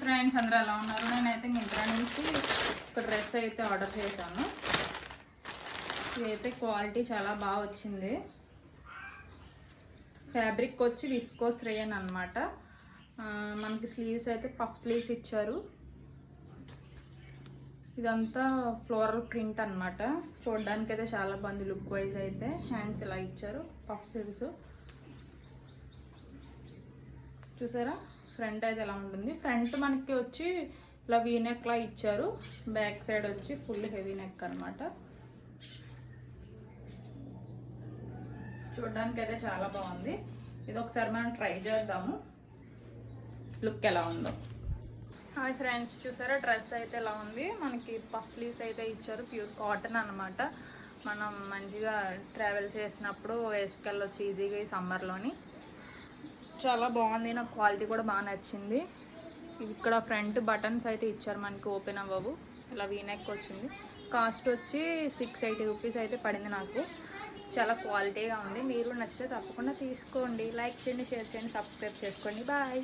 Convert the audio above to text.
Friends అందరూ ఎలా ఉన్నారు? నేనైతే మింత్రా నుంచి ఒక డ్రెస్ అయితే ఆర్డర్ చేశాను. ఇదైతే క్వాలిటీ చాలా బాగా వచ్చింది. ఫ్యాబ్రిక్ వచ్చి విస్కోస్ రేయన్ అనమాట. మనకి స్లీవ్స్ అయితే పఫ్ స్లీవ్స్ ఇచ్చారు. ఇదంతా ఫ్లోరల్ ప్రింట్ అనమాట. చూడడానికి అయితే చాలా బాగుంది. లుక్ వైజ్ అయితే హ్యాండ్స్ ఇలా ఇచ్చారు, పఫ్ స్లీవ్స్ చూసారా. ఫ్రంట్ అయితే ఎలా ఉంటుంది. ఫ్రంట్ మనకి వచ్చి ఇలా వీ నెక్ లా ఇచ్చారు. బ్యాక్ సైడ్ వచ్చి ఫుల్ హెవీ నెక్ అనమాట. చూడడానికి అయితే చాలా బాగుంది. ఇది ఒకసారి మనం ట్రై చేద్దాము లుక్ ఎలా ఉందో. హాయ్ ఫ్రెండ్స్, చూసారా డ్రెస్ అయితే ఎలా ఉంది. మనకి పఫ్ స్లీవ్స్ అయితే ఇచ్చారు. ప్యూర్ కాటన్ అనమాట. మనం మంచిగా ట్రావెల్ చేసినప్పుడు వేసుకెళ్ళొచ్చు ఈజీగా ఈ సమ్మర్లోని. చాలా బాగుంది. నాకు క్వాలిటీ కూడా బాగా నచ్చింది. ఇక్కడ ఫ్రంట్ బటన్స్ అయితే ఇచ్చారు, మనకి ఓపెన్ అవ్వవు. ఇలా వీనెక్ వచ్చింది. కాస్ట్ వచ్చి 680 రూపీస్ అయితే పడింది నాకు. చాలా క్వాలిటీగా ఉంది. మీరు నచ్చితే తప్పకుండా తీసుకోండి. లైక్ చేయండి, షేర్ చేయండి, సబ్స్క్రైబ్ చేసుకోండి. బాయ్.